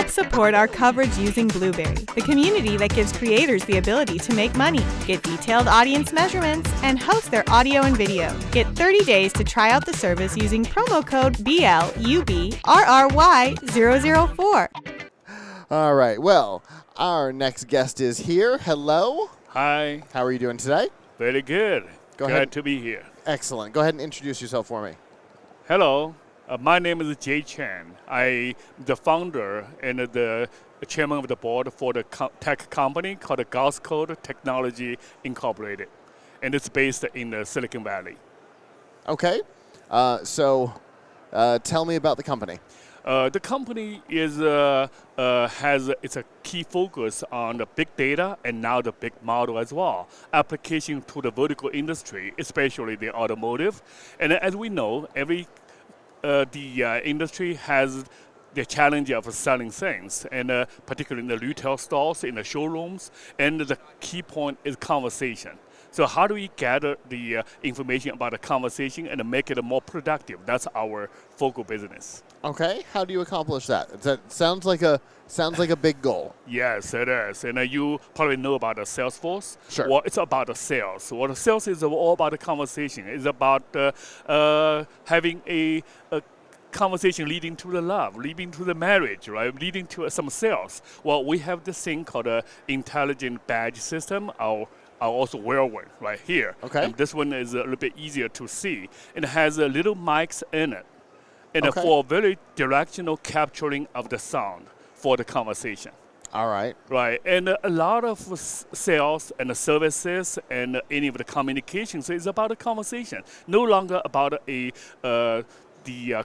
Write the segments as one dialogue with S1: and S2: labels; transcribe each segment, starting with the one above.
S1: Help support our coverage using Blueberry, the community that gives creators the ability to make money, get detailed audience measurements, and host their audio and video. Get 30 days to try out the service using promo code BLUBRRY004.
S2: All right. Well, our next guest is here. Hello.
S3: Hi.
S2: How are you doing today?
S3: Very good. Glad to be here.
S2: Excellent. Go ahead and introduce yourself for me.
S3: Hello. My name is Jie Cheng. I'm the founder and the chairman of the board for the tech company called Gausscode Technology Incorporated. And it's based in the Silicon Valley.
S2: Okay. So tell me about the company.
S3: The company has it's a key focus on the big data and now the big model as well. Application to the vertical industry, especially the automotive. And as we know, the industry has the challenge of selling things, and particularly in the retail stores, in the showrooms, and the key point is conversation. So how do we gather the information about the conversation and make it more productive? That's our focal business.
S2: Okay. How do you accomplish that? That sounds like a big goal.
S3: Yes, it is. And you probably know about the Salesforce.
S2: Sure.
S3: Well, it's about the sales. Well, the sales is all about the conversation. It's about having a conversation leading to the love, leading to the marriage, right? Leading to some sales. Well, we have this thing called an intelligent badge system. I'll also wear one right here.
S2: Okay.
S3: And this one is a little bit easier to see. It has little mics in it. And
S2: Okay.
S3: for very directional capturing of the sound for the conversation.
S2: All right.
S3: Right. And a lot of sales and services and any of the communications is about a conversation. No longer about the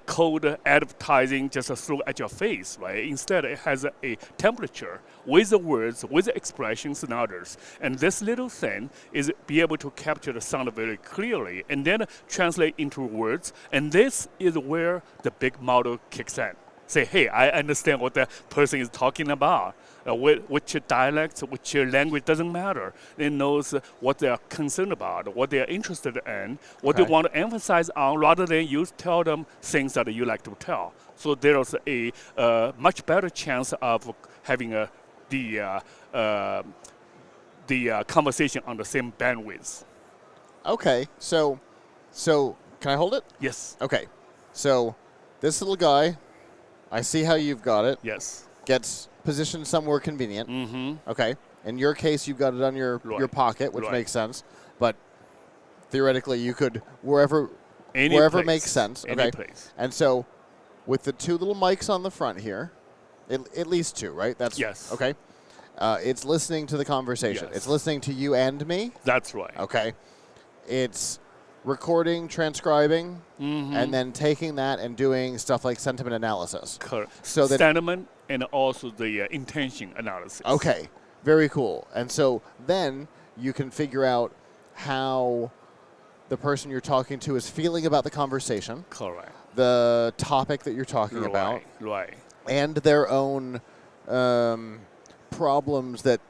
S3: code advertising just thrown at your face, right? Instead, it has a temperature with the words, with the expressions and others. And this little thing is be able to capture the sound very clearly and then translate into words. And this is where the big model kicks in. Say, hey, I understand what the person is talking about. Which dialect, which language, doesn't matter. It knows what they are concerned about, what they are interested in, what they want to emphasize on, rather than you tell them things that you like to tell. So there's a much better chance of having the conversation on the same bandwidth.
S2: Okay. So can I hold it?
S3: Yes.
S2: Okay. So this little guy, I see how you've got it.
S3: Yes.
S2: Gets positioned somewhere convenient.
S3: Mm-hmm.
S2: Okay. In your case, you've got it on your pocket, which makes sense. But theoretically, you could wherever
S3: place.
S2: makes sense.
S3: Any
S2: Okay.
S3: place.
S2: And so, with the two little mics on the front here, at least two, right? That's
S3: Yes.
S2: Okay. It's listening to the conversation.
S3: Yes.
S2: It's listening to you and me.
S3: That's right.
S2: Okay. It's recording, transcribing, and then taking that and doing stuff like sentiment analysis.
S3: Correct.
S2: So that
S3: sentiment and also the intention analysis.
S2: Okay, very cool. And so then you can figure out how the person you're talking to is feeling about the conversation,
S3: Correct.
S2: the topic that you're talking about,
S3: Right.
S2: and their own problems that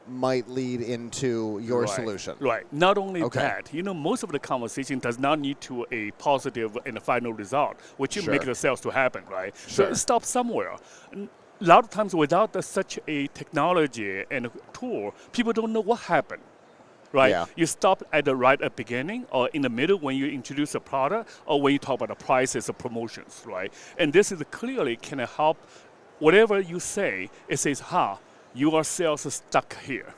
S2: might lead into your solution.
S3: Right. Not only
S2: Okay.
S3: that, most of the conversation does not need to a positive and a final result, which you make the sales to happen, right? So
S2: Sure.
S3: it stops somewhere. A lot of times without such a technology and a tool, people don't know what happened. Right?
S2: Yeah.
S3: You stop at the beginning or in the middle when you introduce a product or when you talk about the prices or promotions, right? And this is clearly can help whatever you say, it says, your sales is stuck here.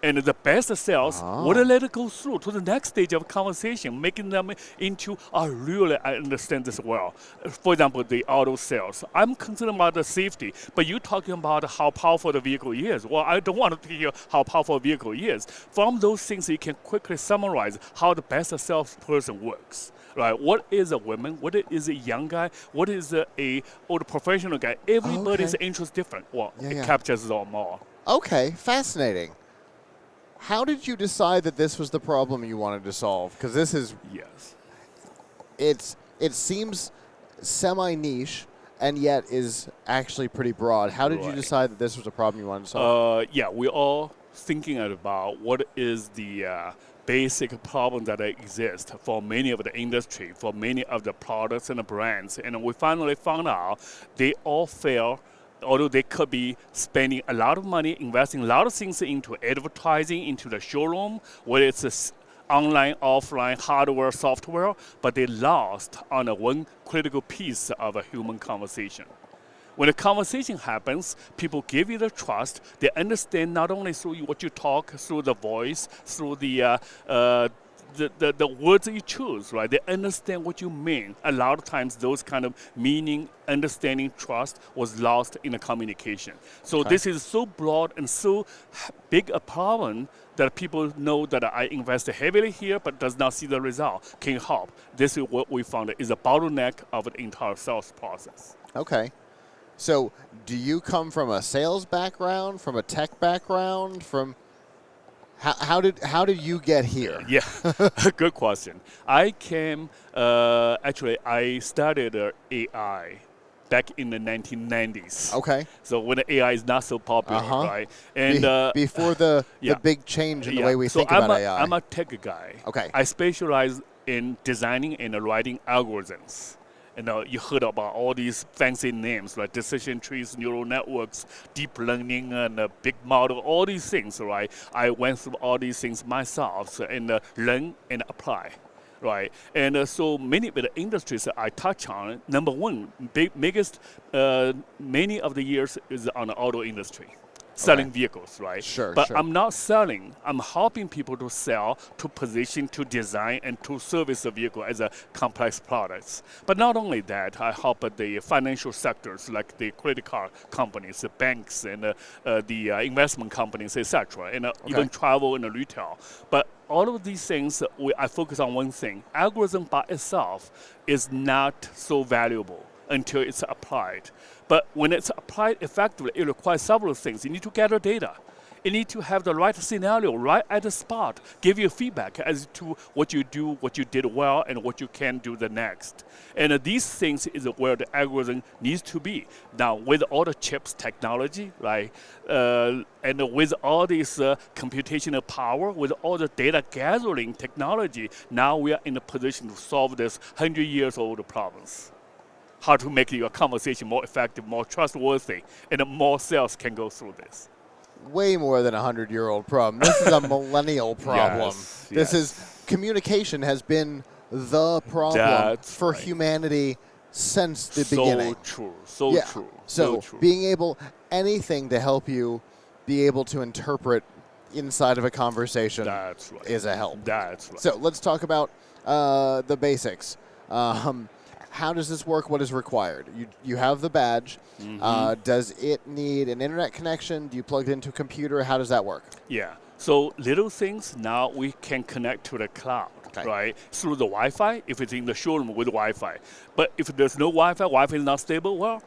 S3: And the best sales would let it go through to the next stage of conversation, making them into, really, I understand this well. For example, the auto sales. I'm concerned about the safety, but you're talking about how powerful the vehicle is. Well, I don't want to hear how powerful a vehicle is. From those things, you can quickly summarize how the best salesperson works. Right? What is a woman? What is a young guy? What is a old professional guy? Everybody's interest different. Well, it captures it all.
S2: Okay, fascinating. How did you decide that this was the problem you wanted to solve? Because this is it seems semi-niche and yet is actually pretty broad. How did you decide that this was a problem you wanted to solve?
S3: We're all thinking about what is the basic problem that exists for many of the industry, for many of the products and the brands. And we finally found out they all fail although they could be spending a lot of money, investing a lot of things into advertising, into the showroom, whether it's online, offline, hardware, software, but they lost on one critical piece of a human conversation. When a conversation happens, people give you the trust. They understand not only through what you talk, through the voice, through the words that you choose, right? They understand what you mean. A lot of times, those kind of meaning, understanding, trust was lost in the communication. So this is so broad and so big a problem that people know that I invest heavily here, but does not see the result. Can you help? This is what we found is a bottleneck of the entire sales process.
S2: Okay. So do you come from a sales background, from a tech background, from... How did you get here?
S3: Yeah, good question. I came, actually, I studied AI back in the 1990s.
S2: Okay.
S3: So when the AI is not so popular, right? And
S2: before the big change in the way we think about AI.
S3: I'm a tech guy.
S2: Okay.
S3: I specialize in designing and writing algorithms. You heard about all these fancy names, like decision trees, neural networks, deep learning, and big model, all these things, right? I went through all these things myself and learn and apply, right? And so many of the industries that I touch on, number one, biggest, many of the years is on the auto industry. Selling vehicles, right?
S2: Sure,
S3: but
S2: sure.
S3: I'm not selling. I'm helping people to sell, to position, to design, and to service the vehicle as a complex products. But not only that, I help the financial sectors like the credit card companies, the banks, and the investment companies, etc., and even travel and retail. But all of these things, I focus on one thing. Algorithm by itself is not so valuable until it's applied. But when it's applied effectively, it requires several things. You need to gather data. You need to have the right scenario right at the spot, give you feedback as to what you do, what you did well, and what you can do the next. And these things is where the algorithm needs to be. Now, with all the chips technology, right, and with all this computational power, with all the data gathering technology, now we are in a position to solve this 100-years-old problems. How to make your conversation more effective, more trustworthy, and more sales can go through this.
S2: Way more than a 100-year-old problem. This is a millennial problem. This is communication has been the problem for humanity since the beginning.
S3: So true.
S2: So being able, anything to help you be able to interpret inside of a conversation is a help.
S3: That's right.
S2: So let's talk about the basics. How does this work? What is required? You have the badge. Does it need an internet connection? Do you plug it into a computer? How does that work?
S3: Yeah. So little things now we can connect to the cloud, right? Through the Wi-Fi, if it's in the showroom with Wi-Fi. But if there's no Wi-Fi, Wi-Fi is not stable, well,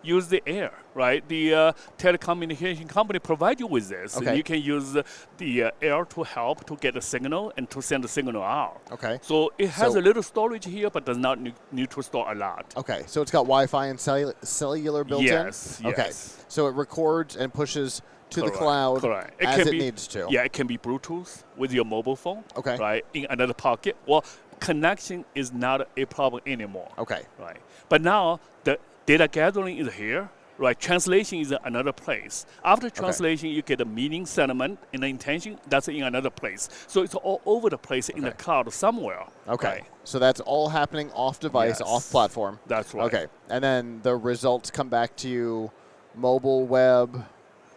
S3: use the air, right? The telecommunication company provide you with this. And you can use the air to help to get a signal and to send the signal out.
S2: Okay.
S3: So it has a little storage here, but does not need to store a lot.
S2: Okay. So it's got Wi-Fi and cellular built in?
S3: Yes.
S2: Okay. So it records and pushes to the cloud as it needs to.
S3: Yeah, it can be Bluetooth with your mobile phone.
S2: Okay.
S3: Right, in another pocket. Well, connection is not a problem anymore.
S2: Okay.
S3: Right. But now the data gathering is here, right? Translation is another place. After translation, you get a meaning, sentiment, and the intention. That's in another place. So it's all over the place in the cloud somewhere.
S2: Okay.
S3: Right?
S2: So that's all happening off device, off platform.
S3: That's right.
S2: Okay. And then the results come back to you, mobile, web,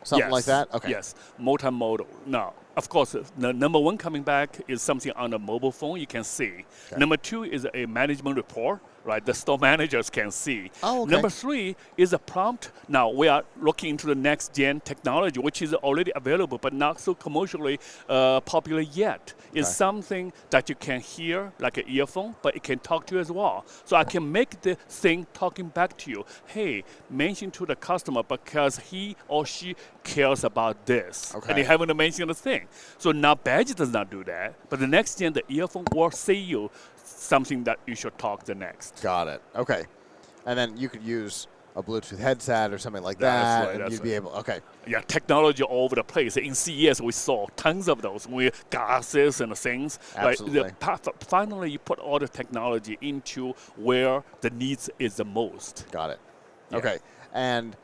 S2: something like that? Okay.
S3: Yes. Multimodal. Now, of course, the number one coming back is something on the mobile phone you can see. Number two is a management report, right? The store managers can see. Number three is a prompt. Now, we are looking into the next gen technology, which is already available, but not so commercially popular yet. It's something that you can hear like an earphone, but it can talk to you as well. So I can make the thing talking back to you. Hey, mention to the customer because he or she cares about this. And they haven't mentioned a thing. So now badge does not do that, but the next gen, the earphone will say you something that you should talk the next.
S2: Got it. Okay. And then you could use a Bluetooth headset or something like that, and you'd be able,
S3: Yeah, technology all over the place. In CES, we saw tons of those with glasses and things.
S2: Absolutely.
S3: Finally, you put all the technology into where the needs is the most.
S2: Got it. Okay. And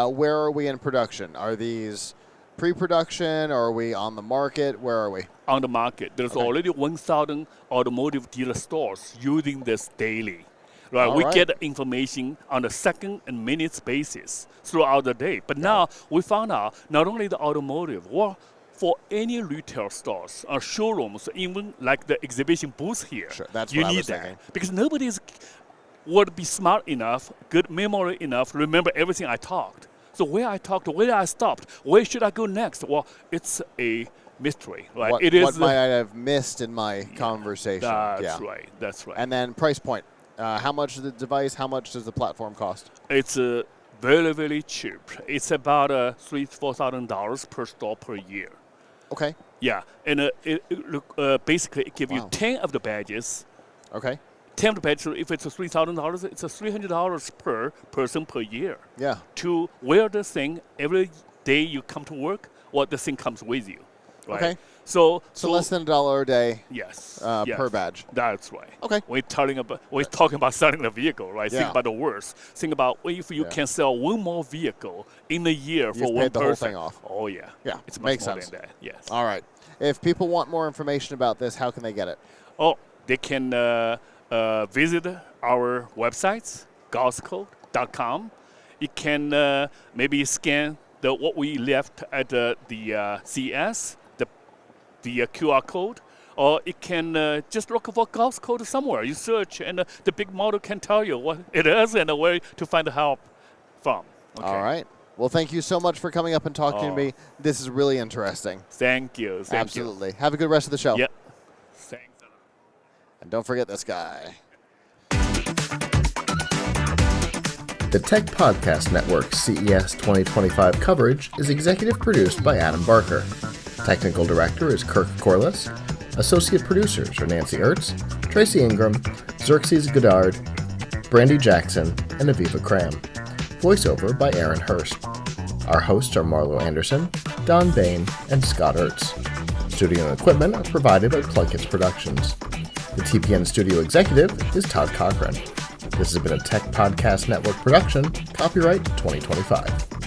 S2: Where are we in production? Are these pre-production, or are we on the market? Where are we?
S3: On the market, there's already 1,000 automotive dealer stores using this daily. Right,
S2: All
S3: we
S2: right.
S3: get information on a second and minutes basis throughout the day. But now we found out not only the automotive, or for any retail stores or showrooms, even like the exhibition booth here,
S2: Sure, that's
S3: you
S2: what I
S3: need
S2: was
S3: that
S2: thinking.
S3: because nobody would be smart enough, good memory enough, remember everything I talked. So where I talked, where I stopped, where should I go next? Well, it's a mystery, right?
S2: What,
S3: It is.
S2: what might I have missed in my conversation?
S3: That's right. That's right.
S2: And then price point. How much is the device? How much does the platform cost?
S3: It's very, very cheap. It's about $3,000-$4,000 per store per year.
S2: Okay.
S3: Yeah, and basically it gives you
S2: Wow.
S3: 10 of the badges.
S2: Okay.
S3: 10 of the badges, if it's $3,000, it's $300 per person per year.
S2: Yeah.
S3: To wear the thing every day you come to work, the thing comes with you. Right?
S2: Okay.
S3: So
S2: less than $1 a day
S3: yes,
S2: per
S3: yes,
S2: badge.
S3: That's right.
S2: Okay.
S3: We're talking about selling the vehicle, right?
S2: Yeah.
S3: Think about the worst. Think about if you can sell one more vehicle in a year for
S2: You've
S3: one
S2: paid the whole
S3: person.
S2: thing off.
S3: Oh yeah.
S2: Yeah,
S3: It's much
S2: makes
S3: more
S2: sense.
S3: than that. Yes.
S2: All right. If people want more information about this, how can they get it?
S3: Oh, they can visit our websites, Gausscode.com. You can maybe scan what we left at the CS, the QR code, or it can just look for Gausscode somewhere. You search, and the big model can tell you what it is and where to find the help from. Okay.
S2: All right. Well, thank you so much for coming up and talking to me. This is really interesting.
S3: Thank you. Thank
S2: Absolutely. Have a good rest of the show.
S3: you. Yeah. Thanks a lot.
S2: And don't forget this guy.
S4: The Tech Podcast Network CES 2025 coverage is executive produced by Adam Barker. Technical director is Kirk Corliss. Associate producers are Nancy Ertz, Tracy Ingram, Xerxes Goddard, Brandy Jackson, and Aviva Cram. Voiceover by Aaron Hurst. Our hosts are Marlo Anderson, Don Bain, and Scott Ertz. Studio and equipment are provided by PLUGHITZ Productions. The TPN studio executive is Todd Cochran. This has been a Tech Podcast Network production, copyright 2025.